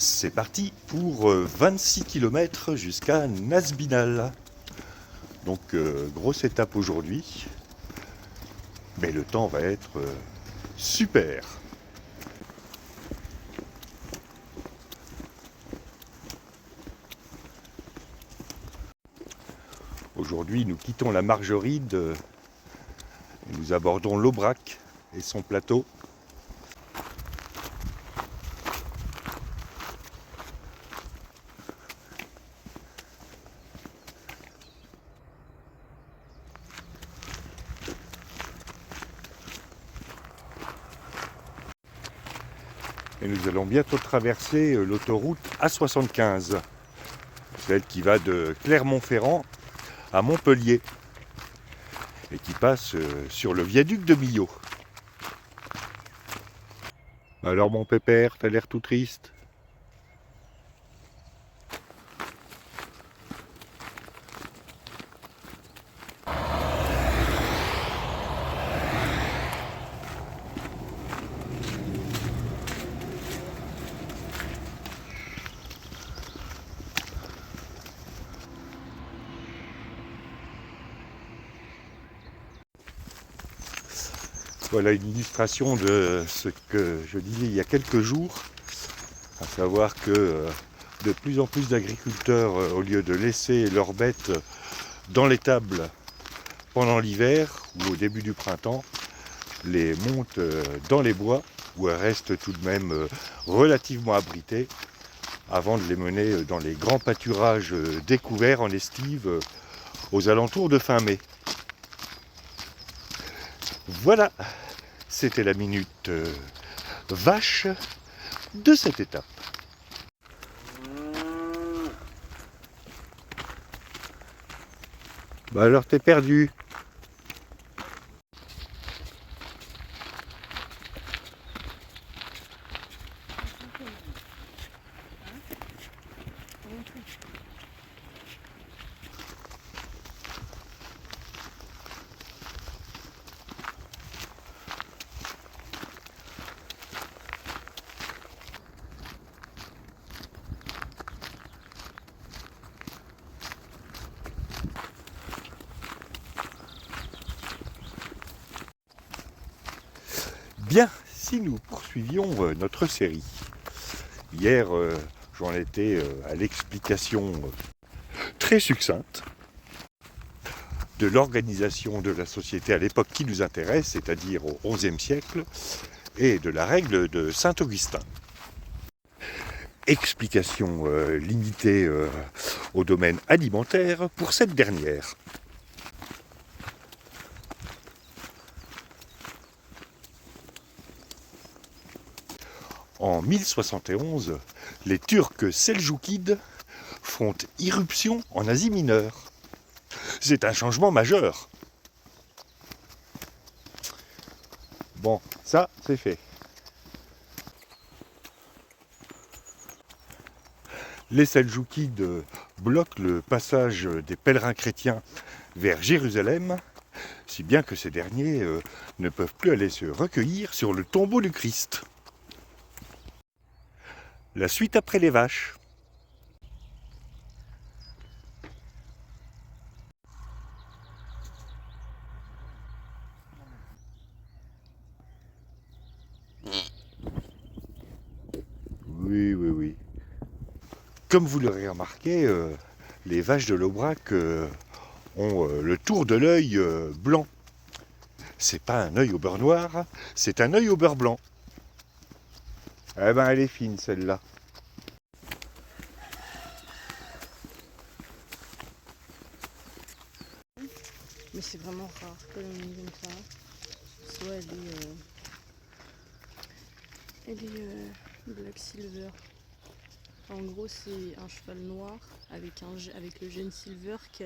C'est parti pour 26 km jusqu'à Nasbinal. Donc grosse étape aujourd'hui, mais le temps va être super. Aujourd'hui nous quittons la Margeride et nous abordons l'Aubrac et son plateau. Et nous allons bientôt traverser l'autoroute A75, celle qui va de Clermont-Ferrand à Montpellier et qui passe sur le viaduc de Millau. Alors mon pépère, t'as l'air tout triste? Voilà une illustration de ce que je disais il y a quelques jours, à savoir que de plus en plus d'agriculteurs, au lieu de laisser leurs bêtes dans l'étable pendant l'hiver ou au début du printemps, les montent dans les bois où elles restent tout de même relativement abritées avant de les mener dans les grands pâturages découverts en estive aux alentours de fin mai. Voilà, c'était la minute vache de cette étape. Bah alors t'es perdu. Bien, si nous poursuivions notre série. Hier, j'en étais à l'explication très succincte de l'organisation de la société à l'époque qui nous intéresse, c'est-à-dire au XIe siècle, et de la règle de Saint-Augustin. Explication limitée au domaine alimentaire pour cette dernière. En 1071, les Turcs seldjoukides font irruption en Asie mineure. C'est un changement majeur. Bon, ça, c'est fait. Les Seldjoukides bloquent le passage des pèlerins chrétiens vers Jérusalem, si bien que ces derniers ne peuvent plus aller se recueillir sur le tombeau du Christ. La suite après les vaches. Oui, oui, oui. Comme vous l'aurez remarqué, les vaches de l'Aubrac ont le tour de l'œil blanc. C'est pas un œil au beurre noir, c'est un œil au beurre blanc. Eh ben elle est fine celle-là. Mais c'est vraiment rare que l'on ait comme ça. Soit elle est Black Silver. En gros, c'est un cheval noir avec le gène Silver qui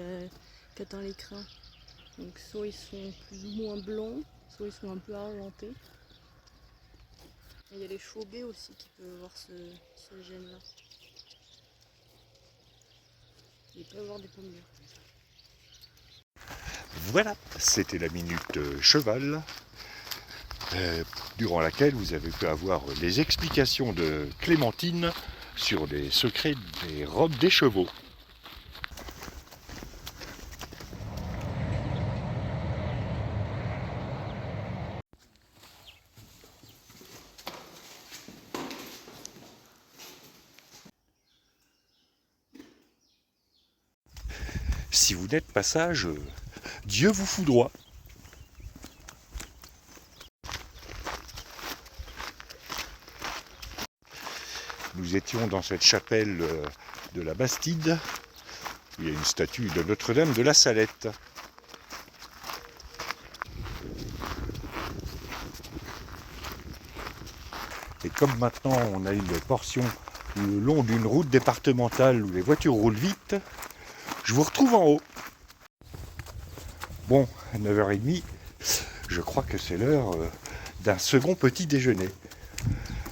atteint les crins. Donc soit ils sont plus ou moins blancs, soit ils sont un peu argentés. Et il y a les chevaux B aussi qui peuvent avoir ce gène-là. Il peut y avoir des pommes dures. Voilà, c'était la minute cheval, durant laquelle vous avez pu avoir les explications de Clémentine sur les secrets des robes des chevaux. Si vous n'êtes pas sage, Dieu vous foudroie. Nous étions dans cette chapelle de la Bastide, où il y a une statue de Notre-Dame de la Salette. Et comme maintenant on a une portion le long d'une route départementale où les voitures roulent vite, je vous retrouve en haut. Bon, à 9h30, je crois que c'est l'heure d'un second petit déjeuner.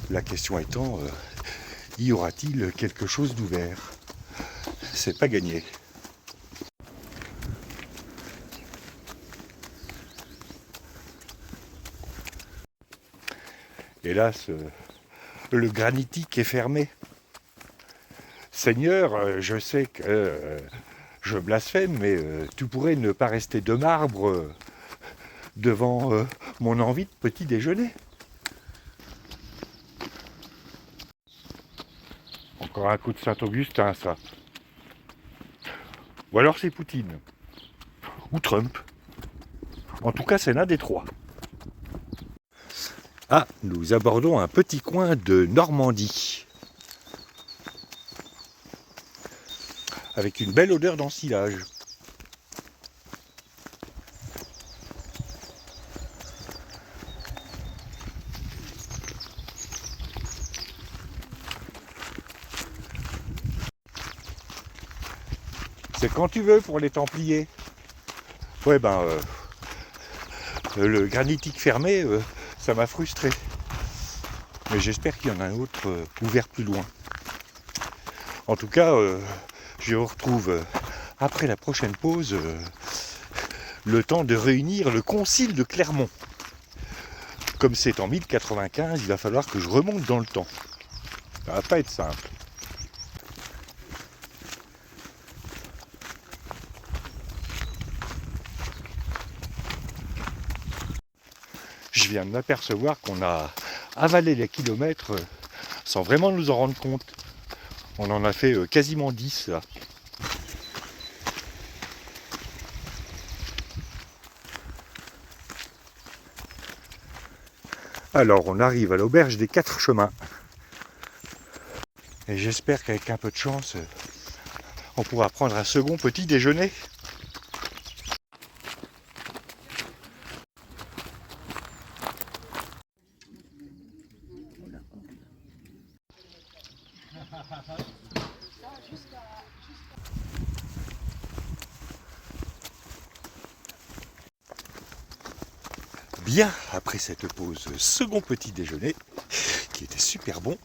La question étant, y aura-t-il quelque chose d'ouvert? C'est pas gagné. Hélas, le granitique est fermé. Seigneur, je sais que je blasphème, mais tu pourrais ne pas rester de marbre devant mon envie de petit déjeuner. Encore un coup de Saint-Augustin, ça. Ou alors c'est Poutine. Ou Trump. En tout cas, c'est l'un des trois. Ah, nous abordons un petit coin de Normandie. Avec une belle odeur d'ensilage. C'est quand tu veux pour les Templiers. Ouais ben, le granitique fermé, ça m'a frustré. Mais j'espère qu'il y en a un autre ouvert plus loin. En tout cas, je vous retrouve après la prochaine pause, le temps de réunir le concile de Clermont. Comme c'est en 1095, il va falloir que je remonte dans le temps. Ça va pas être simple. Je viens de m'apercevoir qu'on a avalé les kilomètres sans vraiment nous en rendre compte. On en a fait quasiment 10 là. Alors on arrive à l'auberge des 4 chemins. Et j'espère qu'avec un peu de chance, on pourra prendre un second petit déjeuner. Bien, après cette pause second petit déjeuner, qui était super bon,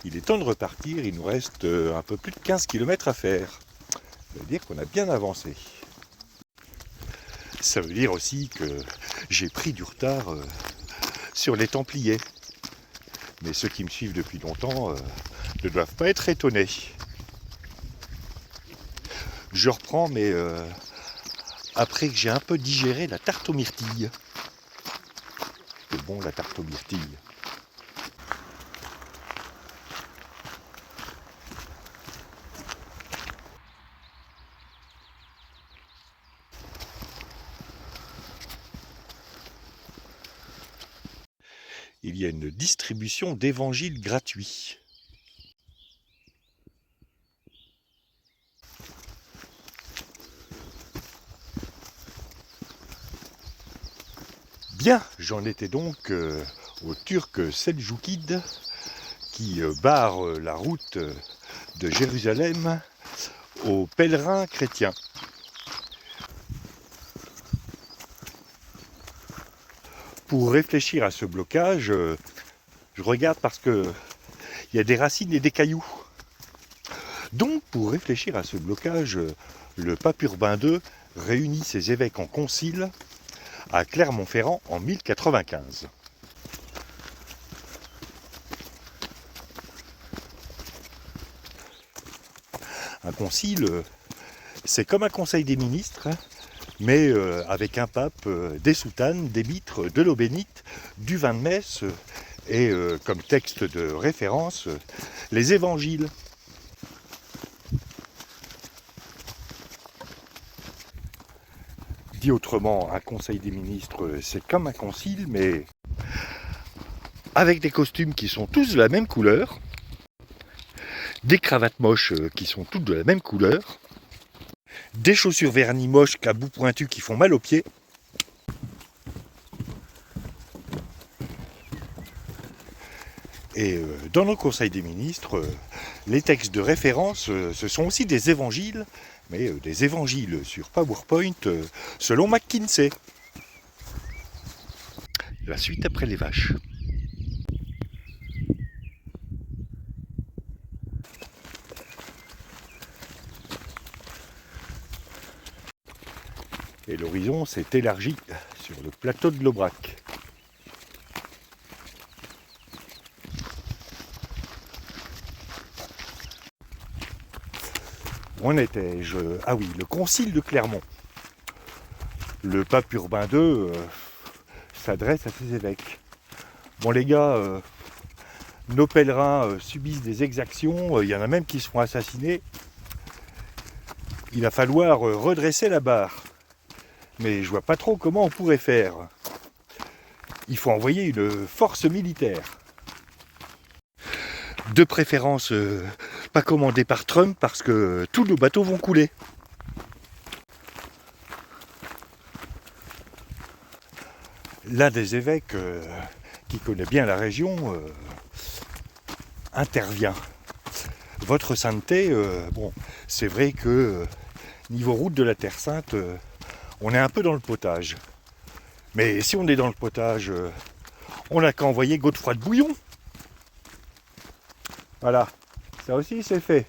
il est temps de repartir. Il nous reste un peu plus de 15 km à faire. Ça veut dire qu'on a bien avancé. Ça veut dire aussi que j'ai pris du retard sur les Templiers. Mais ceux qui me suivent depuis longtemps ne doivent pas être étonnés. Je reprends, mais après que j'ai un peu digéré la tarte aux myrtilles. C'est bon la tarte aux myrtilles. Il y a une distribution d'évangiles gratuits. Bien, j'en étais donc au Turc Seljoukide qui barre la route de Jérusalem aux pèlerins chrétiens. Pour réfléchir à ce blocage, je regarde parce que il y a des racines et des cailloux. Donc, pour réfléchir à ce blocage, le pape Urbain II réunit ses évêques en concile à Clermont-Ferrand en 1095. concile, c'est comme un conseil des ministres, hein, mais avec un pape, des soutanes, des mitres, de l'eau bénite, du vin de messe et comme texte de référence, les évangiles. Dit autrement, un conseil des ministres, c'est comme un concile, mais avec des costumes qui sont tous de la même couleur, des cravates moches qui sont toutes de la même couleur, des chaussures vernis moches qu'à bout pointu qui font mal aux pieds, et dans nos conseils des ministres, les textes de référence, ce sont aussi des évangiles, mais des évangiles sur PowerPoint selon McKinsey. La suite après les vaches. Et l'horizon s'est élargi sur le plateau de l'Aubrac. Où en étais-je ? Ah oui, le concile de Clermont. Le pape Urbain II s'adresse à ses évêques. Bon les gars, nos pèlerins subissent des exactions, il y en a même qui se font assassiner. Il va falloir redresser la barre. Mais je vois pas trop comment on pourrait faire. Il faut envoyer une force militaire. De préférence pas commandée par Trump parce que tous nos bateaux vont couler. L'un des évêques qui connaît bien la région intervient. Votre sainteté, bon, c'est vrai que niveau route de la Terre Sainte, on est un peu dans le potage. Mais si on est dans le potage, on n'a qu'à envoyer Godefroy de Bouillon. Voilà, ça aussi c'est fait.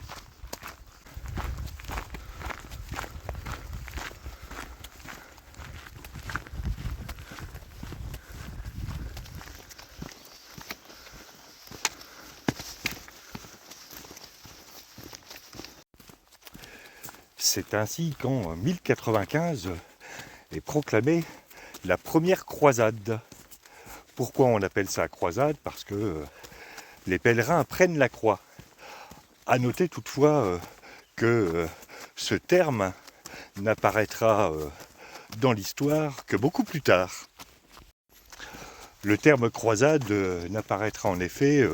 C'est ainsi qu'en 1095 est proclamée la première croisade. Pourquoi on appelle ça croisade ? Parce que les pèlerins prennent la croix. À noter toutefois que ce terme n'apparaîtra dans l'histoire que beaucoup plus tard. Le terme croisade n'apparaîtra en effet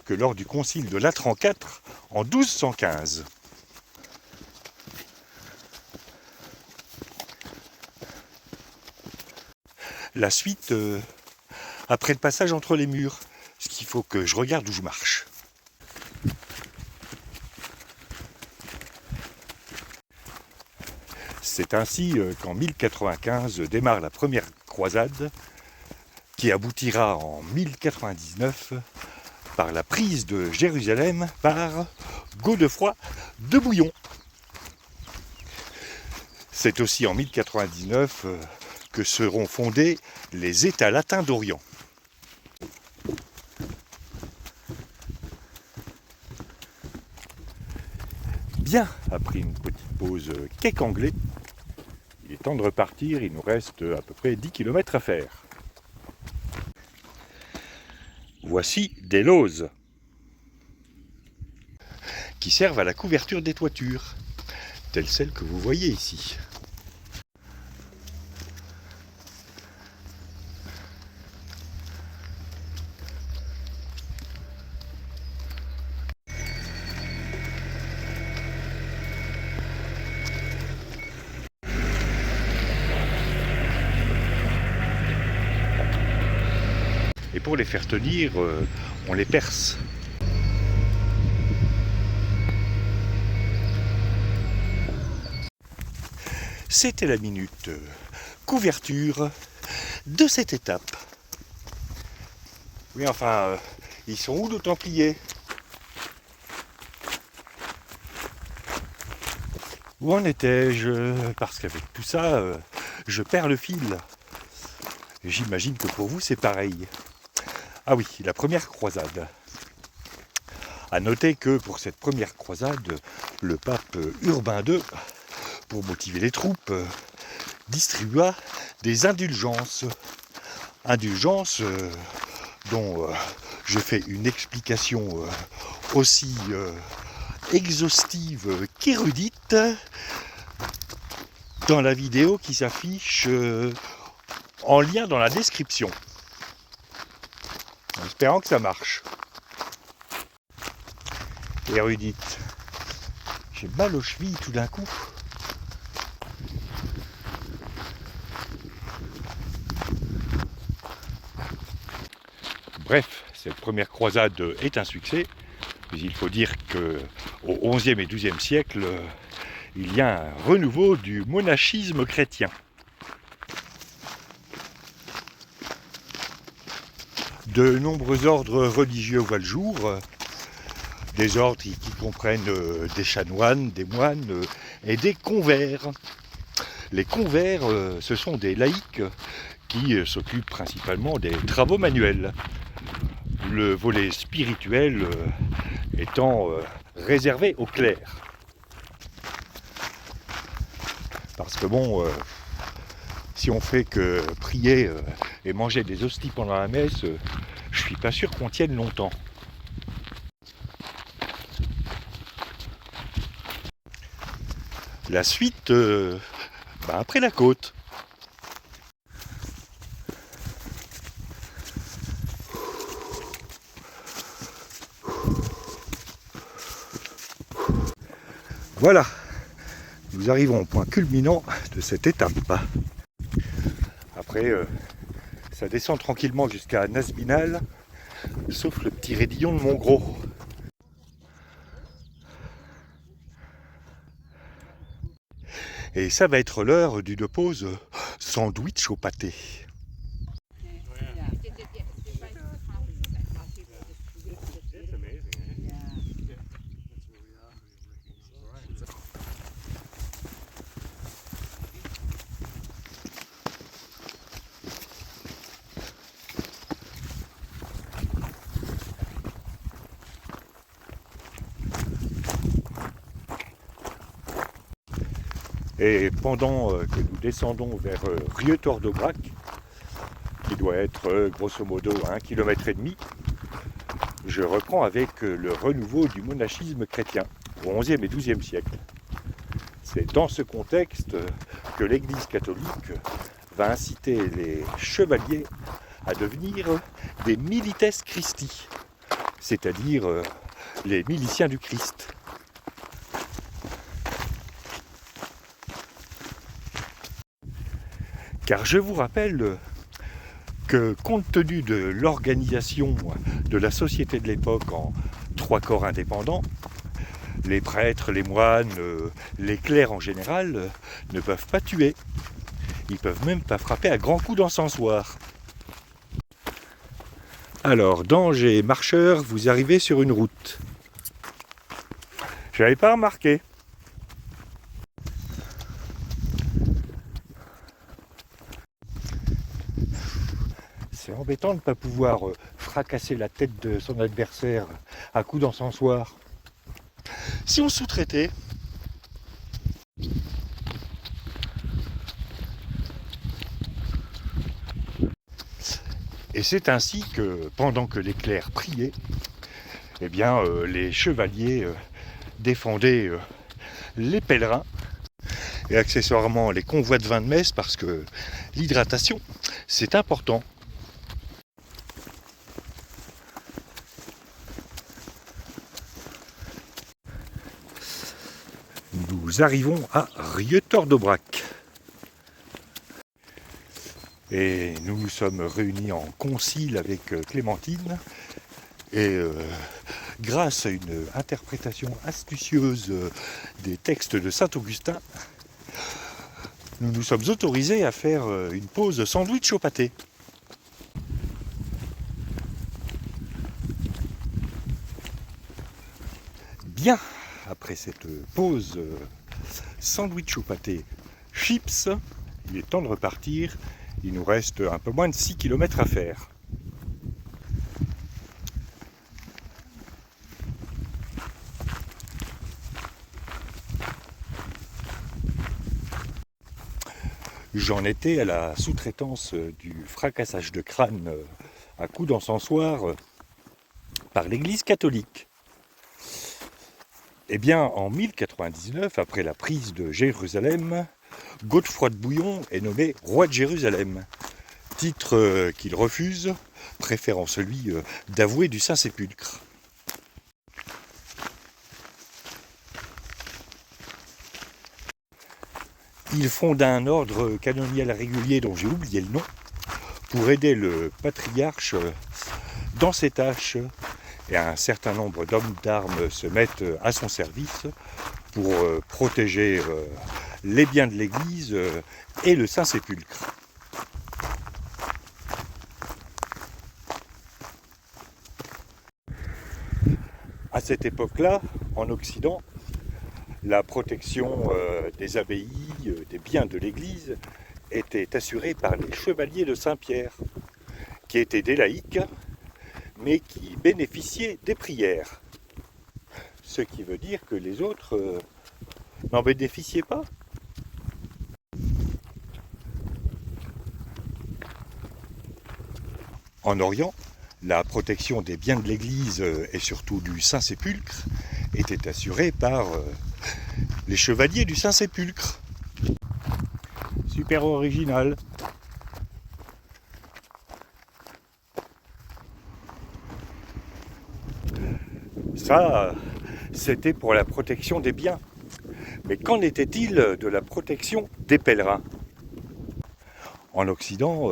que lors du concile de Latran IV en 1215. La suite, après le passage entre les murs, ce qu'il faut que je regarde où je marche. C'est ainsi qu'en 1095 démarre la première croisade qui aboutira en 1099 par la prise de Jérusalem par Godefroy de Bouillon. C'est aussi en 1099 que seront fondés les États latins d'Orient. Bien, après une petite pause cake anglais, il est temps de repartir, il nous reste à peu près 10 km à faire. Voici des lauses qui servent à la couverture des toitures, telles celles que vous voyez ici. Et pour les faire tenir, on les perce. C'était la minute couverture de cette étape. Oui, enfin, ils sont où nos Templiers ? Où en étais-je ? Parce qu'avec tout ça, je perds le fil. J'imagine que pour vous, c'est pareil. Ah oui, la première croisade. À noter que pour cette première croisade, le pape Philippe Urbain II, pour motiver les troupes, distribua des indulgences. Indulgences dont j'ai fait une explication aussi exhaustive qu'érudite dans la vidéo qui s'affiche en lien dans la description. En espérant que ça marche. Érudite. J'ai mal aux chevilles tout d'un coup. Bref, cette première croisade est un succès, mais il faut dire qu'au XIe et XIIe siècle, il y a un renouveau du monachisme chrétien. De nombreux ordres religieux voient le jour, des ordres qui comprennent des chanoines, des moines et des convers. Les convers, ce sont des laïcs qui s'occupent principalement des travaux manuels. Le volet spirituel étant réservé aux clercs. Parce que bon, si on fait que prier et manger des hosties pendant la messe, je suis pas sûr qu'on tienne longtemps. La suite, après la côte. Voilà, nous arrivons au point culminant de cette étape. Après, ça descend tranquillement jusqu'à Nasbinal, sauf le petit raidillon de Montgros. Et ça va être l'heure d'une pause sandwich au pâté. Et pendant que nous descendons vers Rieux-Tordobrac, qui doit être grosso modo à 1,5 km, je reprends avec le renouveau du monachisme chrétien au XIe et XIIe siècle. C'est dans ce contexte que l'Église catholique va inciter les chevaliers à devenir des milites Christi, c'est-à-dire les miliciens du Christ. Car je vous rappelle que compte tenu de l'organisation de la société de l'époque en 3 corps indépendants, les prêtres, les moines, les clercs en général ne peuvent pas tuer. Ils peuvent même pas frapper à grands coups d'encensoir. Alors, danger marcheur, vous arrivez sur une route. Je n'avais pas remarqué. C'est embêtant de ne pas pouvoir fracasser la tête de son adversaire à coups d'encensoir. Si on sous-traitait, et c'est ainsi que pendant que les clercs priaient, eh bien, les chevaliers défendaient les pèlerins et accessoirement les convois de vin de messe parce que l'hydratation, c'est important. Nous arrivons à Rieux-Tordobrac. Et nous nous sommes réunis en concile avec Clémentine. Et grâce à une interprétation astucieuse des textes de Saint-Augustin, nous nous sommes autorisés à faire une pause sandwich au pâté. Bien, après cette pause sandwich au pâté chips, il est temps de repartir. Il nous reste un peu moins de 6 km à faire. J'en étais à la sous-traitance du fracassage de crâne à coups d'encensoir par l'Église catholique. Eh bien, en 1099, après la prise de Jérusalem, Godefroy de Bouillon est nommé roi de Jérusalem, titre qu'il refuse, préférant celui d'avoué du Saint-Sépulcre. Il fonde un ordre canonial régulier dont j'ai oublié le nom, pour aider le patriarche dans ses tâches. Et un certain nombre d'hommes d'armes se mettent à son service pour protéger les biens de l'Église et le Saint-Sépulcre. À cette époque-là, en Occident, la protection des abbayes, des biens de l'Église, était assurée par les chevaliers de Saint-Pierre, qui étaient des laïcs, mais qui bénéficiaient des prières. Ce qui veut dire que les autres n'en bénéficiaient pas. En Orient, la protection des biens de l'Église et surtout du Saint-Sépulcre était assurée par les chevaliers du Saint-Sépulcre. Super original. Ça, c'était pour la protection des biens. Mais qu'en était-il de la protection des pèlerins? En Occident,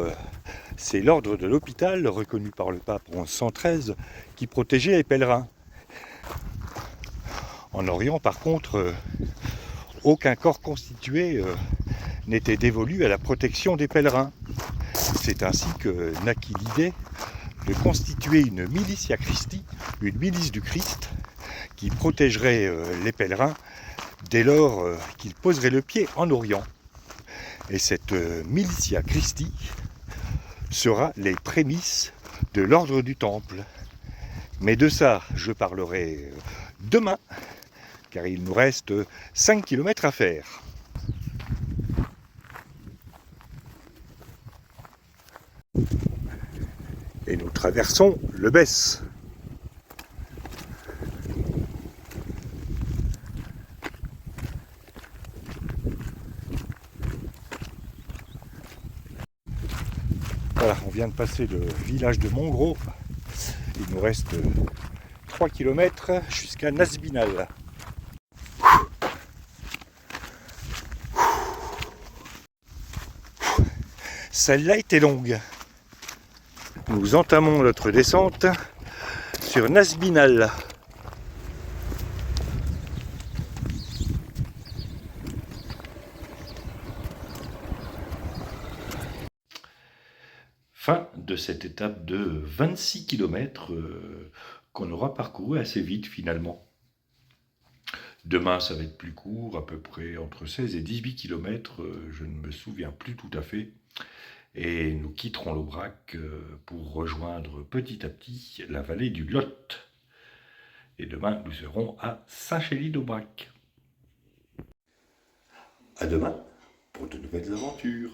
c'est l'ordre de l'hôpital, reconnu par le pape en 1113, qui protégeait les pèlerins. En Orient, par contre, aucun corps constitué n'était dévolu à la protection des pèlerins. C'est ainsi que naquit l'idée de constituer une militia Christi, une milice du Christ, qui protégerait les pèlerins dès lors qu'ils poseraient le pied en Orient. Et cette militia Christi sera les prémices de l'ordre du Temple. Mais de ça, je parlerai demain, car il nous reste 5 km à faire. Et nous traversons le Besse. Voilà, on vient de passer le village de Montgros. Il nous reste 3 km jusqu'à Nasbinal. Celle-là était longue. Nous entamons notre descente sur Nasbinal. Fin de cette étape de 26 km qu'on aura parcouru assez vite finalement. Demain, ça va être plus court, à peu près entre 16 et 18 km, je ne me souviens plus tout à fait. Et nous quitterons l'Aubrac pour rejoindre petit à petit la vallée du Lot. Et demain, nous serons à Saint-Chély-d'Aubrac. À demain pour de nouvelles aventures.